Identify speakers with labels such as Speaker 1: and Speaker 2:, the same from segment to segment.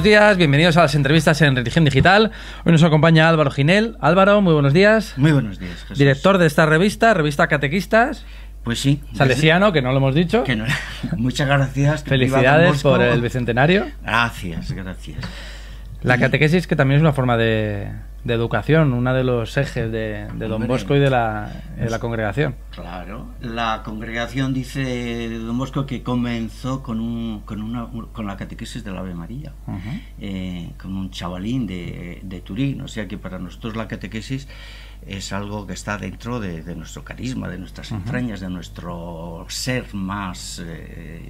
Speaker 1: días, bienvenidos a las entrevistas en Religión Digital. Hoy nos acompaña Álvaro Ginel. Álvaro, muy buenos días.
Speaker 2: Muy buenos días, Jesús.
Speaker 1: Director de esta revista Catequistas.
Speaker 2: Pues sí.
Speaker 1: Salesiano, que no lo hemos dicho.
Speaker 2: Que no. Muchas gracias.
Speaker 1: Felicidades por el bicentenario.
Speaker 2: Gracias, gracias.
Speaker 1: La catequesis, que también es una forma de educación, uno de los ejes de Don Bosco y de la congregación. Claro,
Speaker 2: la congregación dice Don Bosco que comenzó con la catequesis del Ave María, con un chavalín de Turín, o sea que para nosotros la catequesis es algo que está dentro de nuestro carisma, de nuestras entrañas, de nuestro ser más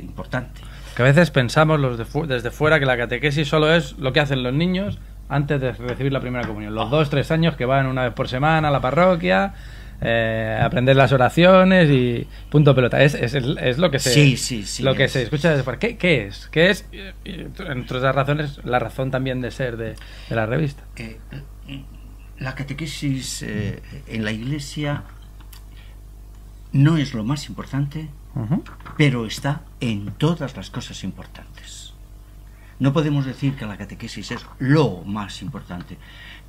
Speaker 2: importante.
Speaker 1: Que a veces pensamos desde fuera que la catequesis solo es lo que hacen los niños antes de recibir la primera comunión. Los 2-3 años que van una vez por semana a la parroquia, aprender las oraciones y punto pelota. Es lo que se, lo que se escucha desde fuera. ¿Qué es? ¿Qué es? Entre otras razones, la razón también de ser de la revista.
Speaker 2: La catequesis en la Iglesia no es lo más importante, pero está en todas las cosas importantes. No podemos decir que la catequesis es lo más importante,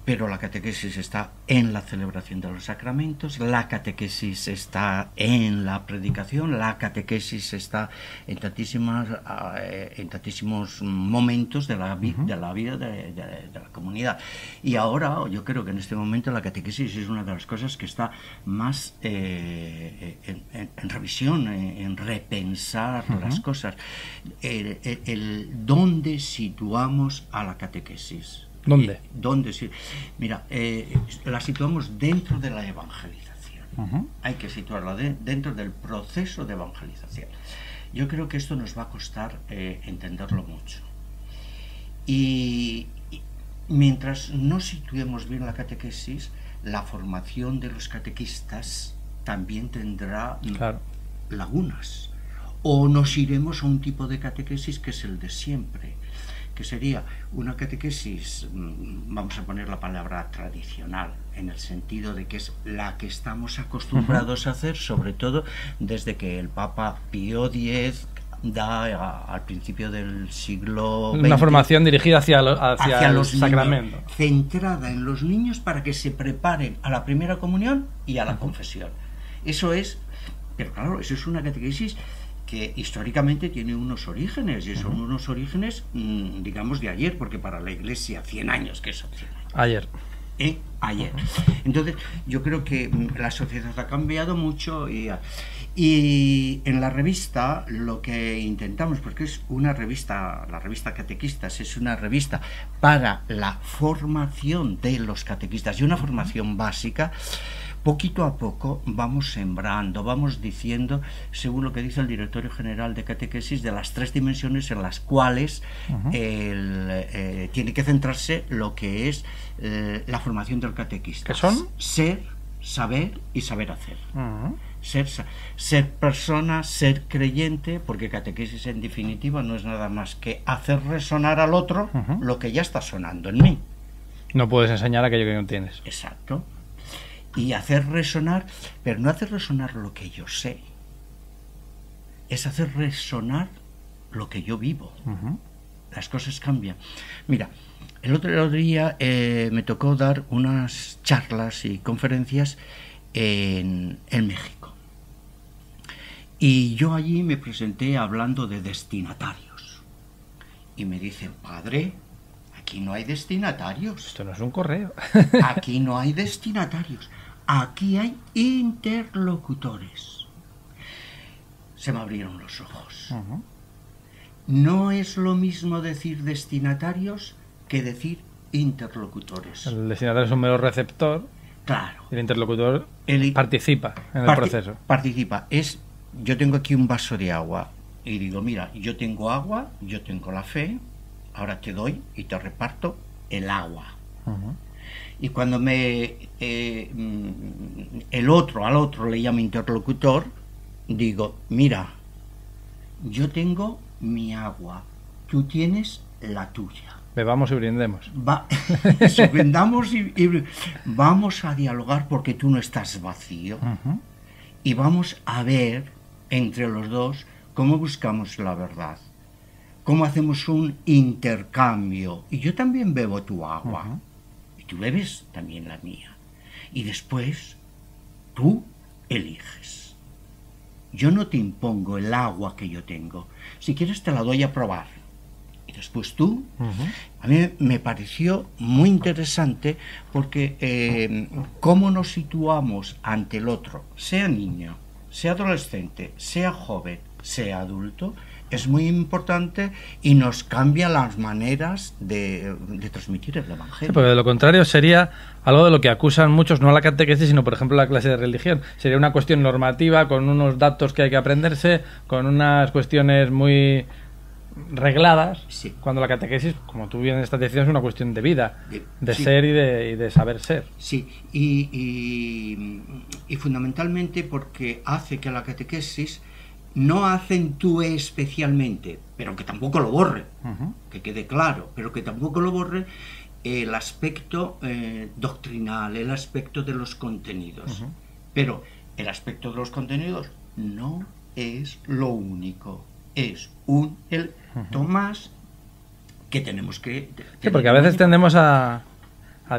Speaker 2: pero la catequesis está en la celebración de los sacramentos, la catequesis está en la predicación, la catequesis está en tantísimos momentos de la vida de la comunidad. Y ahora yo creo que en este momento la catequesis es una de las cosas que está más en revisión, en repensar las cosas. ¿Dónde situamos a la catequesis?
Speaker 1: ¿Dónde?
Speaker 2: Mira, la situamos dentro de la evangelización. Hay que situarla dentro del proceso de evangelización. Yo creo que esto nos va a costar entenderlo mucho. Y mientras no situemos bien la catequesis, la formación de los catequistas también tendrá lagunas. O nos iremos a un tipo de catequesis que es el de siempre, que sería una catequesis, vamos a poner la palabra tradicional, en el sentido de que es la que estamos acostumbrados a hacer, sobre todo desde que el Papa Pío X da al principio del siglo XX.
Speaker 1: Una formación dirigida hacia los sacramentos.
Speaker 2: Centrada en los niños para que se preparen a la primera comunión y a la confesión. Eso es, pero claro, eso es una catequesis que históricamente tiene unos orígenes, y son unos orígenes, digamos, de ayer, porque para la Iglesia 100 años, ¿qué son 100 años?
Speaker 1: Ayer.
Speaker 2: Ayer. Entonces, yo creo que la sociedad ha cambiado mucho y en la revista lo que intentamos, porque es una revista, la revista Catequistas, es una revista para la formación de los catequistas y una formación básica. Poquito a poco vamos sembrando, vamos diciendo, según lo que dice el Directorio General de Catequesis, de las 3 dimensiones en las cuales tiene que centrarse lo que es la formación del catequista.
Speaker 1: ¿Qué son?
Speaker 2: Ser, saber y saber hacer. Ser persona, ser creyente, porque catequesis en definitiva no es nada más que hacer resonar al otro lo que ya está sonando en mí.
Speaker 1: No puedes enseñar aquello que no tienes.
Speaker 2: Exacto. Y hacer resonar, pero no hacer resonar lo que yo sé, es hacer resonar lo que yo vivo. Las cosas cambian. Mira, el otro día me tocó dar unas charlas y conferencias en México. Y yo allí me presenté hablando de destinatarios. Y me dicen, padre, aquí no hay destinatarios.
Speaker 1: Esto no es un correo.
Speaker 2: Aquí no hay destinatarios. Aquí hay interlocutores. Se me abrieron los ojos. No es lo mismo decir destinatarios que decir interlocutores.
Speaker 1: El destinatario es un mero receptor.
Speaker 2: Claro.
Speaker 1: El interlocutor participa en el proceso.
Speaker 2: Participa. Yo tengo aquí un vaso de agua y digo, mira, yo tengo agua, yo tengo la fe, ahora te doy y te reparto el agua. Y cuando al otro le llamo interlocutor, digo, mira, yo tengo mi agua, tú tienes la tuya.
Speaker 1: Bebamos y brindemos.
Speaker 2: Brindamos y vamos a dialogar porque tú no estás vacío. Y vamos a ver entre los dos cómo buscamos la verdad. cómo hacemos un intercambio. Y yo también bebo tu agua. Y tú bebes también la mía. Y después tú eliges. Yo no te impongo el agua que yo tengo. Si quieres te la doy a probar. Y después tú. A mí me pareció muy interesante porque cómo nos situamos ante el otro, sea niño, sea adolescente, sea joven, sea adulto, es muy importante y nos cambia las maneras de transmitir el Evangelio.
Speaker 1: Sí, porque de lo contrario sería algo de lo que acusan muchos, no a la catequesis, sino por ejemplo la clase de religión. Sería una cuestión normativa, con unos datos que hay que aprenderse, con unas cuestiones muy regladas,
Speaker 2: sí.
Speaker 1: Cuando la catequesis, como tú bien estás diciendo, es una cuestión de vida, de
Speaker 2: sí.
Speaker 1: ser y de saber ser.
Speaker 2: Sí, y fundamentalmente porque hace que la catequesis no acentúe especialmente, pero que tampoco lo borre, que quede claro, pero que tampoco lo borre el aspecto doctrinal, el aspecto de los contenidos. Pero el aspecto de los contenidos no es lo único, es un elemento más que tenemos que...
Speaker 1: Sí, porque a veces tendemos a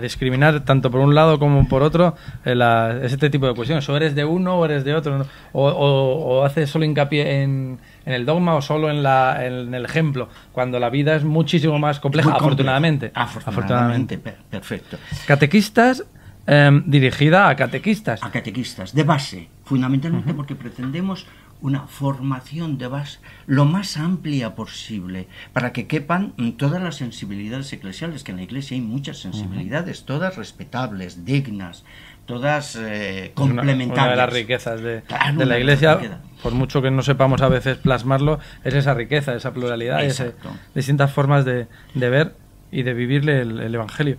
Speaker 1: discriminar tanto por un lado como por otro este tipo de cuestiones. O eres de uno o eres de otro, ¿no? o haces solo hincapié en el dogma o solo en el ejemplo, cuando la vida es muchísimo más compleja, afortunadamente.
Speaker 2: Afortunadamente, perfecto.
Speaker 1: Catequistas, dirigida a catequistas.
Speaker 2: A catequistas, de base, fundamentalmente porque pretendemos una formación de base lo más amplia posible, para que quepan todas las sensibilidades eclesiales, que en la Iglesia hay muchas sensibilidades, todas respetables, dignas, todas complementarias.
Speaker 1: Una de las riquezas de la Iglesia, por mucho que no sepamos a veces plasmarlo, es esa riqueza, esa pluralidad, distintas formas de ver y de vivirle el Evangelio.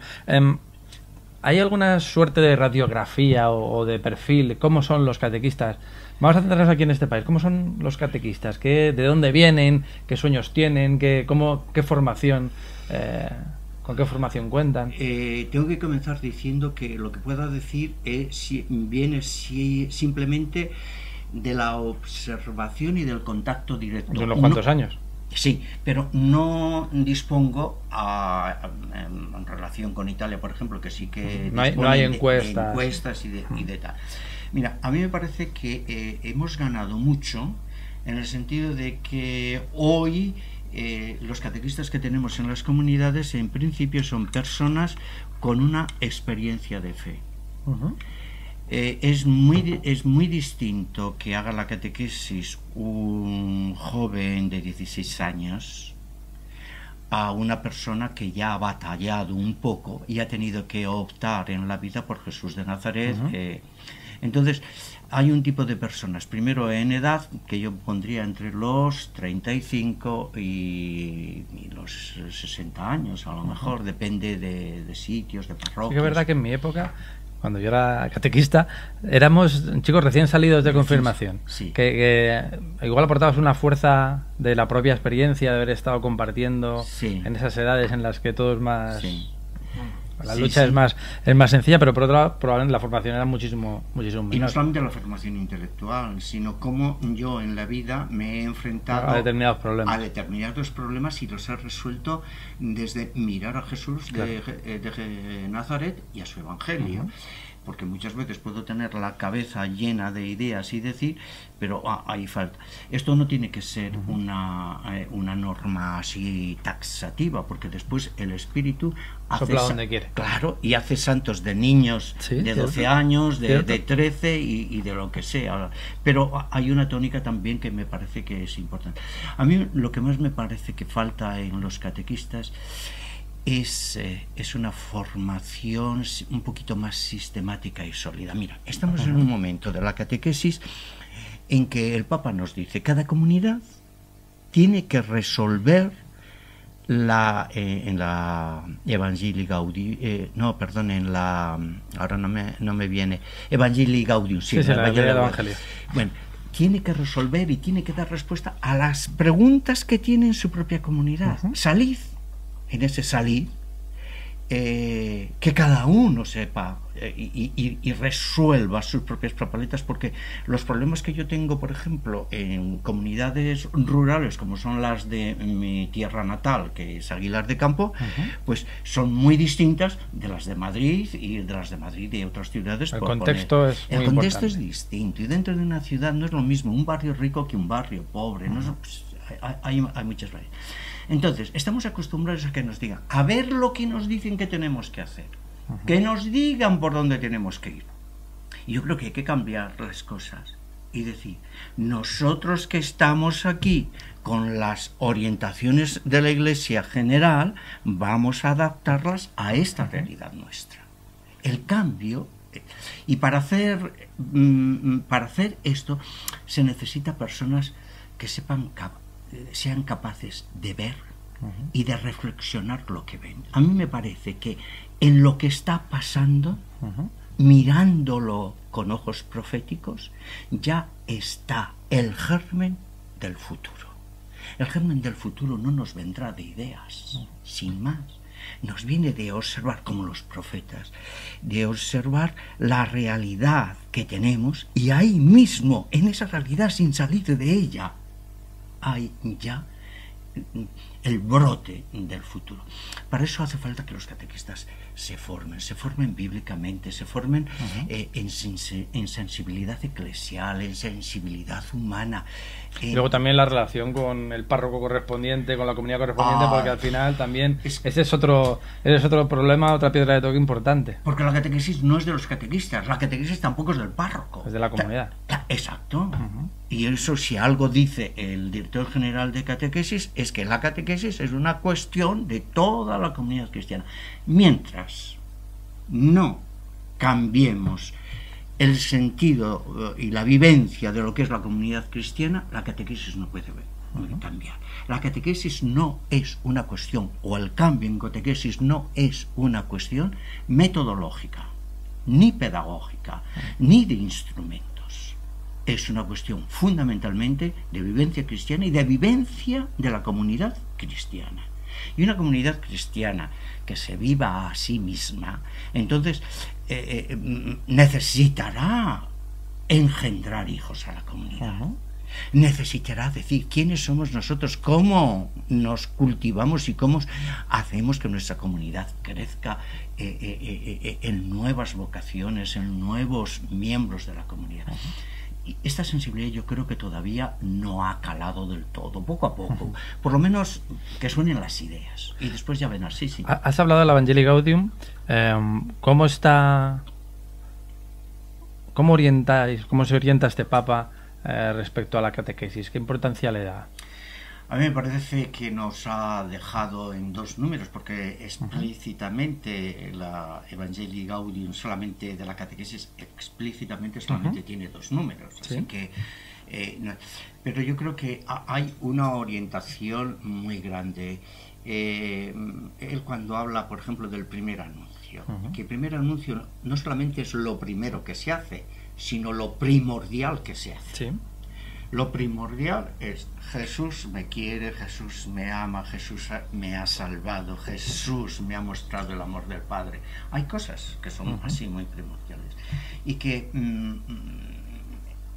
Speaker 1: ¿Hay alguna suerte de radiografía o de perfil? ¿Cómo son los catequistas? Vamos a centrarnos aquí en este país. ¿Cómo son los catequistas? ¿De dónde vienen? ¿Qué sueños tienen? ¿Qué formación? ¿Con qué formación cuentan?
Speaker 2: Tengo que comenzar diciendo que lo que pueda decir viene simplemente de la observación y del contacto directo.
Speaker 1: ¿De unos cuantos años?
Speaker 2: Sí, pero no dispongo en relación con Italia, por ejemplo, que sí que
Speaker 1: no hay encuestas.
Speaker 2: De encuestas y de tal. Mira, a mí me parece que hemos ganado mucho en el sentido de que hoy los catequistas que tenemos en las comunidades en principio son personas con una experiencia de fe. Es muy distinto que haga la catequesis un joven de 16 años a una persona que ya ha batallado un poco y ha tenido que optar en la vida por Jesús de Nazaret. Entonces, hay un tipo de personas, primero en edad, que yo pondría entre los 35 y los 60 años, a lo mejor, depende de sitios, de parroquias.
Speaker 1: Sí, que es verdad que en mi época, cuando yo era catequista, éramos chicos recién salidos de confirmación,
Speaker 2: sí.
Speaker 1: que igual aportabas una fuerza de la propia experiencia, de haber estado compartiendo en esas edades en las que todo es más...
Speaker 2: Sí.
Speaker 1: La lucha es más sencilla, pero por otro lado probablemente la formación era muchísimo menor.
Speaker 2: Y no solamente la formación intelectual, sino cómo yo en la vida me he enfrentado
Speaker 1: a determinados
Speaker 2: problemas y los he resuelto desde mirar a Jesús de Nazaret y a su Evangelio. Porque muchas veces puedo tener la cabeza llena de ideas y decir, pero ahí falta. Esto no tiene que ser una norma así taxativa, porque después el Espíritu hace
Speaker 1: donde quiere.
Speaker 2: Claro, y hace santos de niños de 12 años, de 13 y de lo que sea. Pero hay una tónica también que me parece que es importante. A mí lo que más me parece que falta en los catequistas es una formación un poquito más sistemática y sólida. Mira, estamos en un momento de la catequesis en que el Papa nos dice cada comunidad tiene que resolver en la Evangelii Gaudium, ahora no me viene, Evangelii Gaudium,
Speaker 1: sí, la Evangelio.
Speaker 2: Bueno, tiene que resolver y tiene que dar respuesta a las preguntas que tiene en su propia comunidad. Salid. En ese salir que cada uno sepa y resuelva sus propias papeletas, porque los problemas que yo tengo, por ejemplo, en comunidades rurales como son las de mi tierra natal, que es Aguilar de Campo, pues son muy distintas de las de Madrid y de las de Madrid y otras ciudades.
Speaker 1: El contexto es muy
Speaker 2: importante.
Speaker 1: Es
Speaker 2: distinto, y dentro de una ciudad no es lo mismo un barrio rico que un barrio pobre. No es, pues, hay muchas variedades. Entonces, estamos acostumbrados a que nos digan, a ver lo que nos dicen que tenemos que hacer, que nos digan por dónde tenemos que ir. Y yo creo que hay que cambiar las cosas y decir, nosotros que estamos aquí con las orientaciones de la Iglesia general, vamos a adaptarlas a esta realidad nuestra. El cambio, y para hacer esto se necesita personas que sean capaces de ver y de reflexionar lo que ven. A mí me parece que en lo que está pasando, mirándolo con ojos proféticos, ya está el germen del futuro. El germen del futuro no nos vendrá de ideas, sin más. Nos viene de observar, como los profetas, de observar la realidad que tenemos, y ahí mismo, en esa realidad, sin salir de ella, hay ya el brote del futuro. Para eso hace falta que los catequistas se formen bíblicamente, se formen en sensibilidad eclesial, en sensibilidad humana.
Speaker 1: Y luego también la relación con el párroco correspondiente, con la comunidad correspondiente, porque al final también ese es otro problema, otra piedra de toque importante.
Speaker 2: Porque la catequesis no es de los catequistas, la catequesis tampoco es del párroco.
Speaker 1: Es de la comunidad.
Speaker 2: Exacto. Y eso, si algo dice el director general de catequesis, es que la catequesis es una cuestión de toda la comunidad cristiana. Mientras no cambiemos el sentido y la vivencia de lo que es la comunidad cristiana, la catequesis no puede cambiar. La catequesis no es una cuestión, o el cambio en catequesis no es una cuestión metodológica, ni pedagógica, ni de instrumentos. Es una cuestión fundamentalmente de vivencia cristiana y de vivencia de la comunidad cristiana. Y una comunidad cristiana que se viva a sí misma, entonces necesitará engendrar hijos a la comunidad. Necesitará decir quiénes somos nosotros, cómo nos cultivamos y cómo hacemos que nuestra comunidad crezca en nuevas vocaciones, en nuevos miembros de la comunidad. Y esta sensibilidad yo creo que todavía no ha calado del todo, poco a poco, por lo menos que suenen las ideas, y después ya ven así. Sí.
Speaker 1: Has hablado del Evangelii Gaudium. ¿Cómo se orienta este Papa respecto a la catequesis? ¿Qué importancia le da?
Speaker 2: A mí me parece que nos ha dejado en dos números, porque explícitamente la Evangelii Gaudium solamente de la catequesis explícitamente solamente tiene dos números, así que pero yo creo que hay una orientación muy grande. Él cuando habla, por ejemplo, del primer anuncio, que el primer anuncio no solamente es lo primero que se hace, sino lo primordial que se hace.
Speaker 1: Sí.
Speaker 2: Lo primordial es: Jesús me quiere, Jesús me ama, Jesús me ha salvado, Jesús me ha mostrado el amor del Padre. Hay cosas que son así muy primordiales y que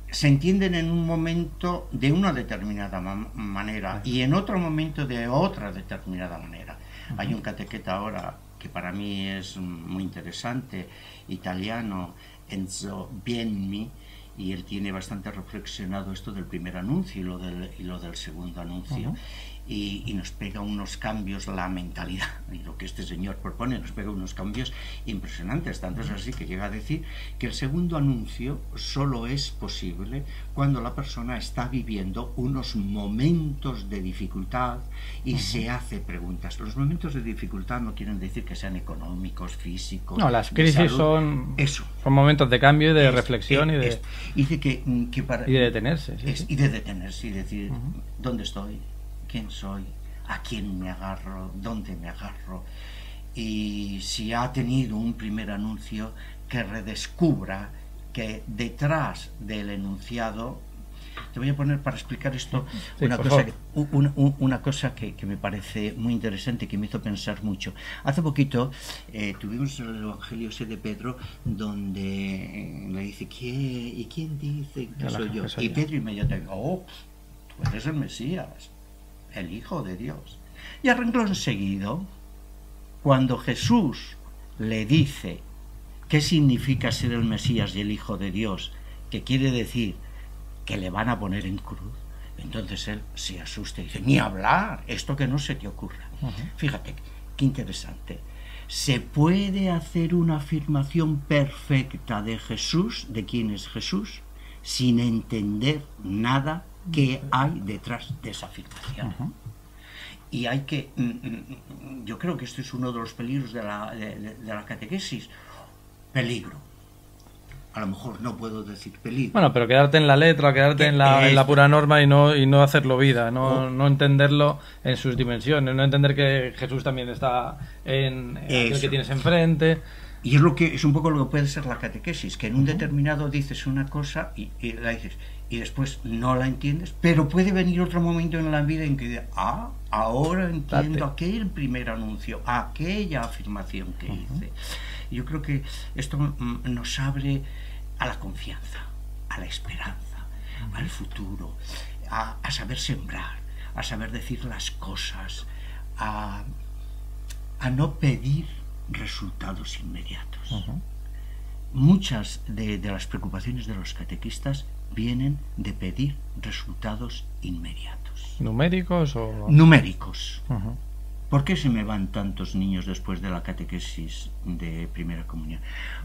Speaker 2: se entienden en un momento de una determinada manera y en otro momento de otra determinada manera. Hay un catequeta ahora que para mí es muy interesante, italiano, Enzo Bienmi, y él tiene bastante reflexionado esto del primer anuncio y lo del segundo anuncio, y nos pega unos cambios, la mentalidad, y lo que este señor propone nos pega unos cambios impresionantes, tanto es así que llega a decir que el segundo anuncio solo es posible cuando la persona está viviendo unos momentos de dificultad y se hace preguntas. Los momentos de dificultad no quieren decir que sean económicos, físicos.
Speaker 1: No, las crisis son momentos de cambio y de reflexión y de detenerse.
Speaker 2: Y de detenerse y decir, ¿dónde estoy? ¿Quién soy? ¿A quién me agarro? ¿Dónde me agarro? Y si ha tenido un primer anuncio, que redescubra que detrás del enunciado te voy a poner para explicar esto
Speaker 1: Sí,
Speaker 2: una cosa que me parece muy interesante, que me hizo pensar mucho. Hace poquito tuvimos el Evangelio ese de Pedro, donde le dice, ¿y quién dice que soy yo? Y Pedro inmediatamente, tú eres el Mesías, el Hijo de Dios. Y a renglón seguido, cuando Jesús le dice qué significa ser el Mesías y el Hijo de Dios, que quiere decir que le van a poner en cruz, entonces él se asusta y dice, ni hablar, esto que no se te ocurra. Fíjate, qué interesante. Se puede hacer una afirmación perfecta de Jesús, de quién es Jesús, sin entender nada que hay detrás de esa afirmación. Y hay que, yo creo que este es uno de los peligros de la catequesis. Peligro. A lo mejor no puedo decir peligro.
Speaker 1: Bueno, pero quedarte en la letra, quedarte en la pura norma y no hacerlo vida, no entenderlo en sus dimensiones, no entender que Jesús también está en el que tienes enfrente.
Speaker 2: Y es un poco lo que puede ser la catequesis, que en un determinado dices una cosa y la dices, y después no la entiendes, pero puede venir otro momento en la vida en que dices, ahora entiendo aquel primer anuncio, aquella afirmación que hice. Yo creo que esto nos abre a la confianza, a la esperanza, al futuro, a saber sembrar, a saber decir las cosas, a no pedir resultados inmediatos. Muchas de las preocupaciones de los catequistas vienen de pedir resultados inmediatos.
Speaker 1: ¿Numéricos o...?
Speaker 2: Numéricos. ¿Por qué se me van tantos niños después de la catequesis de primera comunión?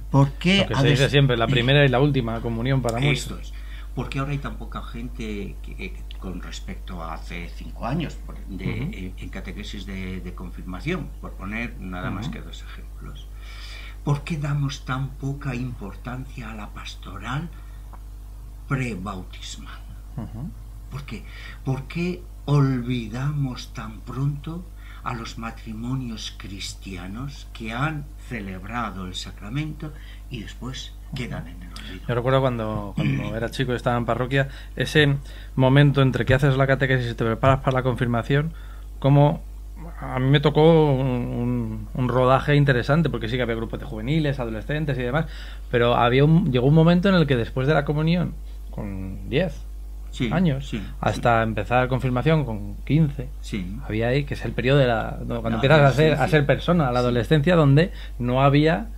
Speaker 2: ¿Por qué
Speaker 1: lo que se dice siempre, la primera y la última comunión para muchos?
Speaker 2: ¿Por qué ahora hay tan poca gente con respecto a hace 5 años en catequesis de confirmación? Por poner nada más que 2 ejemplos. ¿Por qué damos tan poca importancia a la pastoral prebautismal? ¿Por qué olvidamos tan pronto a los matrimonios cristianos que han celebrado el sacramento y después quedan en el olvido?
Speaker 1: Yo recuerdo cuando era chico y estaba en parroquia, ese momento entre que haces la catequesis y te preparas para la confirmación, como a mí me tocó un rodaje interesante, porque sí que había grupos de juveniles, adolescentes y demás, pero llegó un momento en el que después de la comunión, con 10 años, hasta empezar la confirmación con 15, había ahí, que es el periodo cuando empiezas a ser persona, la adolescencia, donde no había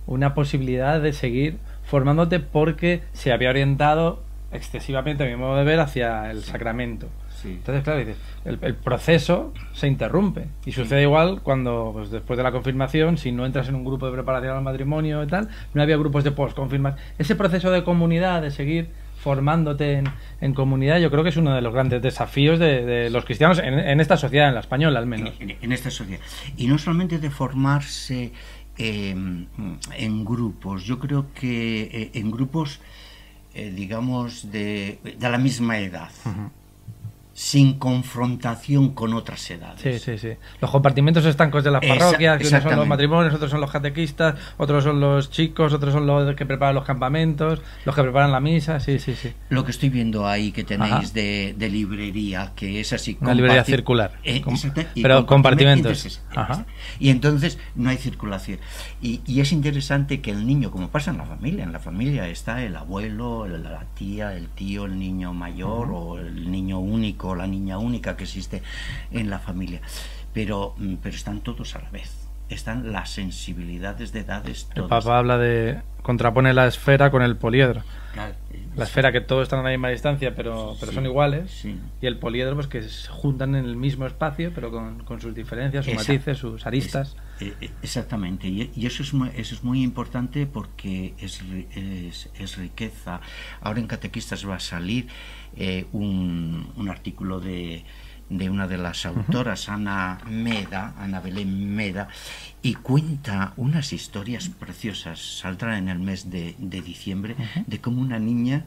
Speaker 1: una posibilidad de seguir formándote porque se había orientado excesivamente, a mi modo de ver, hacia el sacramento. Entonces, claro, dices, el proceso se interrumpe. Y sucede igual cuando, pues, después de la confirmación, si no entras en un grupo de preparación al matrimonio y tal, no había grupos de post-confirmación. Ese proceso de comunidad, de seguir formándote en comunidad, yo creo que es uno de los grandes desafíos de los cristianos en esta sociedad, en la española al menos.
Speaker 2: En esta sociedad. Y no solamente de formarse en grupos, yo creo que en grupos, digamos, de la misma edad. Sin confrontación con otras edades.
Speaker 1: Sí. Los compartimentos estancos de las parroquias, que unos son los matrimonios, otros son los catequistas, otros son los chicos, otros son los que preparan los campamentos, los que preparan la misa, sí.
Speaker 2: Lo que estoy viendo ahí que tenéis de librería, que es así...
Speaker 1: Una librería circular, pero compartimentos.
Speaker 2: Y entonces no hay circulación. Y es interesante que el niño, como pasa en la familia está el abuelo, la tía, el tío, el niño mayor o el niño único, la niña única que existe en la familia, pero están todos a la vez, están las sensibilidades de edades todas.
Speaker 1: El Papa habla contrapone la esfera con el poliedro.
Speaker 2: Claro,
Speaker 1: la esfera, que todos están a la misma distancia pero son iguales, y el poliedro, pues, que se juntan en el mismo espacio pero con sus diferencias, sus matices, sus aristas.
Speaker 2: Exactamente, y eso es muy importante porque es riqueza. Ahora en Catequistas va a salir un artículo de una de las autoras, Ana Belén Meda, y cuenta unas historias preciosas. Saldrá en el mes de diciembre, de cómo una niña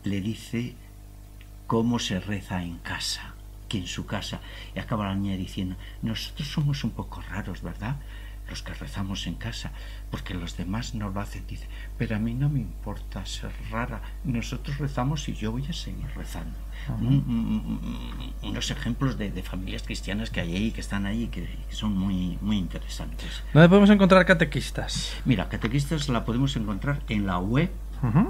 Speaker 2: le dice cómo se reza en casa, que en su casa, y acaba la niña diciendo: nosotros somos un poco raros, ¿verdad? los que rezamos en casa, porque los demás no lo hacen. Dice, pero a mí no me importa ser rara, nosotros rezamos y yo voy a seguir rezando. Unos ejemplos de familias cristianas que hay ahí, que están ahí, que son muy, muy interesantes.
Speaker 1: ¿Dónde podemos encontrar catequistas?
Speaker 2: Mira, catequistas la podemos encontrar en la web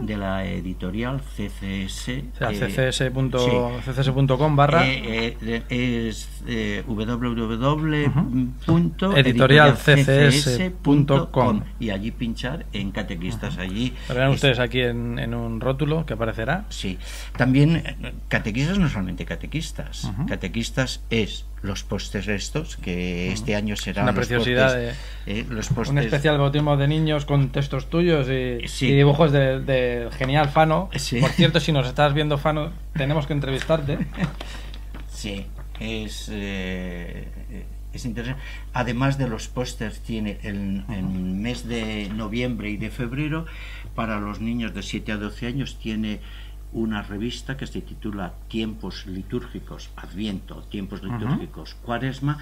Speaker 2: de la editorial CCS.
Speaker 1: O sea, ccs.com barra
Speaker 2: es
Speaker 1: www.editorialccs.com
Speaker 2: y allí pinchar en catequistas. Allí
Speaker 1: verán ustedes aquí en un rótulo que aparecerá.
Speaker 2: Sí, también catequistas, no solamente catequistas. Catequistas es los pósters estos, que este año serán
Speaker 1: una preciosidad
Speaker 2: los pósters,
Speaker 1: un especial bautismo de niños con textos tuyos y dibujos del genial Fano.
Speaker 2: Sí.
Speaker 1: Por cierto, si nos estás viendo, Fano, tenemos que entrevistarte.
Speaker 2: Sí, es interesante. Además de los pósters, tiene el mes de noviembre y de febrero, para los niños de 7 a 12 años, tiene una revista que se titula Tiempos litúrgicos Adviento, Tiempos litúrgicos Cuaresma,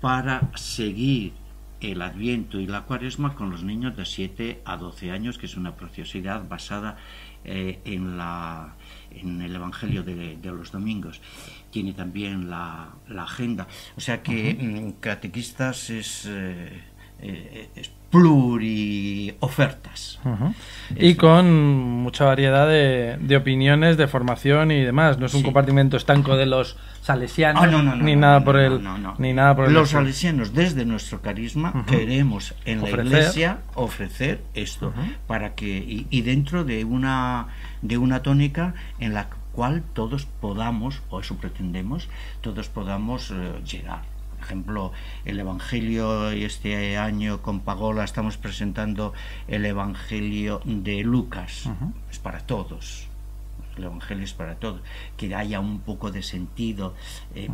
Speaker 2: para seguir el Adviento y la Cuaresma con los niños de 7 a 12 años, que es una preciosidad basada en el Evangelio de los domingos. Tiene también la agenda. O sea que catequistas es pluriofertas.
Speaker 1: Y con mucha variedad de opiniones, de formación y demás. No es un compartimento estanco de los salesianos, ni nada por el
Speaker 2: Los salesianos, desde nuestro carisma, queremos en la Iglesia ofrecer esto, para que y dentro de una tónica en la cual todos podamos, o eso pretendemos, todos podamos llegar. Por ejemplo, el Evangelio, y este año con Pagola estamos presentando el Evangelio de Lucas. Es para todos. El Evangelio es para todos. Que haya un poco de sentido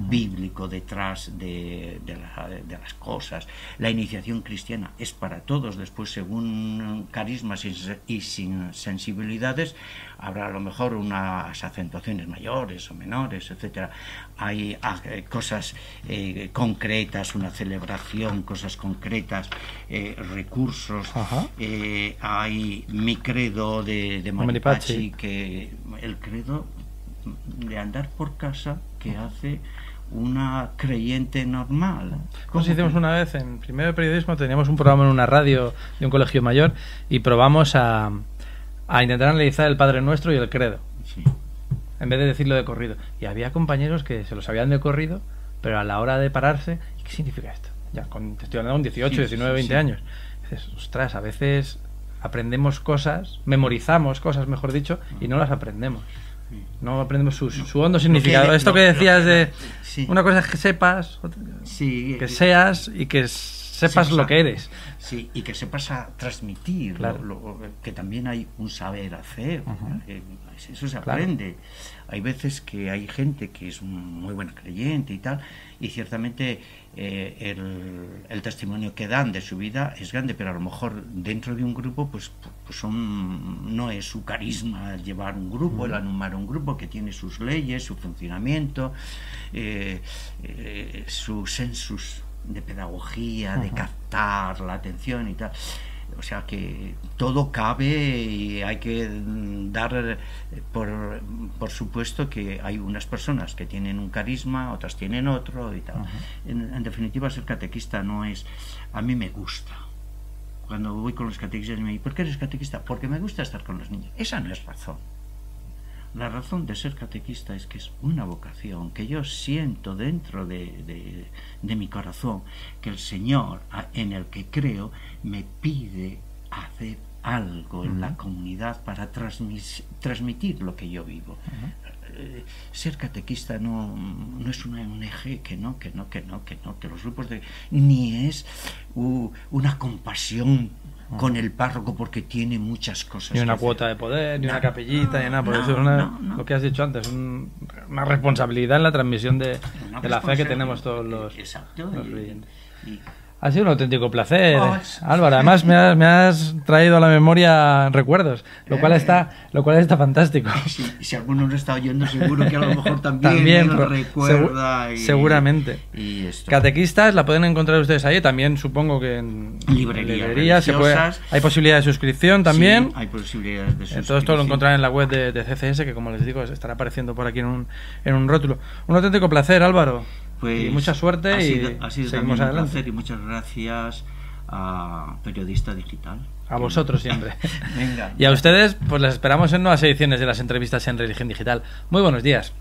Speaker 2: bíblico detrás de las cosas. La iniciación cristiana es para todos. Después, según carismas y sin sensibilidades, habrá a lo mejor unas acentuaciones mayores o menores, etcétera. Hay cosas concretas, una celebración, cosas concretas, recursos. Hay mi credo de Maripachi, que el credo de andar por casa que hace una creyente normal.
Speaker 1: Nos hicimos una vez en primero de periodismo, teníamos un programa en una radio de un colegio mayor y probamos a intentar analizar el Padre Nuestro y el credo, en vez de decirlo de corrido, y había compañeros que se lo sabían de corrido, pero a la hora de pararse, ¿qué significa esto? Ya te estoy hablando de 18, 19, 20 años. Dices, ostras, a veces aprendemos cosas, memorizamos cosas, mejor dicho, y no las aprendemos. No aprendemos su hondo significado. Esto que decías de una cosa es que sepas, que seas y que sepas lo que eres.
Speaker 2: Sí, y que sepas a transmitir, que también hay un saber hacer. Eso se aprende. Hay veces que hay gente que es muy buena creyente y tal, y ciertamente el testimonio que dan de su vida es grande, pero a lo mejor dentro de un grupo pues no es su carisma llevar un grupo, el animar un grupo que tiene sus leyes, su funcionamiento, su sensus de pedagogía, de captar la atención y tal. O sea que todo cabe y hay que dar por supuesto que hay unas personas que tienen un carisma, otras tienen otro y tal. En definitiva, ser catequista no es... A mí me gusta. Cuando voy con los catequistas me dicen, ¿por qué eres catequista? Porque me gusta estar con los niños. Esa no es razón. La razón de ser catequista es que es una vocación que yo siento dentro de mi corazón, que el Señor, en el que creo, me pide hacer algo en la comunidad para transmitir lo que yo vivo. Ser catequista no es una ONG, que los grupos ni es una compasión con el párroco porque tiene muchas cosas.
Speaker 1: Ni una cuota de poder, ni una capellita, ni nada. Por eso es lo que has dicho antes, una responsabilidad en la transmisión de la fe que tenemos todos los creyentes. Ha sido un auténtico placer,
Speaker 2: Oh,
Speaker 1: Álvaro. Además me has traído a la memoria recuerdos, lo cual está fantástico.
Speaker 2: Si alguno lo está oyendo, seguro que a lo mejor también lo recuerda.
Speaker 1: Seguramente.
Speaker 2: Y esto.
Speaker 1: Catequistas la pueden encontrar ustedes ahí, también supongo que en librerías hay posibilidad de suscripción también.
Speaker 2: Sí, hay posibilidades de suscripción.
Speaker 1: Todo esto lo encontrarán en la web de CCS, que como les digo estará apareciendo por aquí en un rótulo. Un auténtico placer, Álvaro.
Speaker 2: Pues
Speaker 1: y mucha suerte
Speaker 2: ha sido
Speaker 1: seguimos
Speaker 2: un
Speaker 1: adelante.
Speaker 2: placer y muchas gracias a Periodista Digital.
Speaker 1: A vosotros siempre.
Speaker 2: Venga.
Speaker 1: Y a ustedes, pues les esperamos en nuevas ediciones de las entrevistas en Religión Digital. Muy buenos días.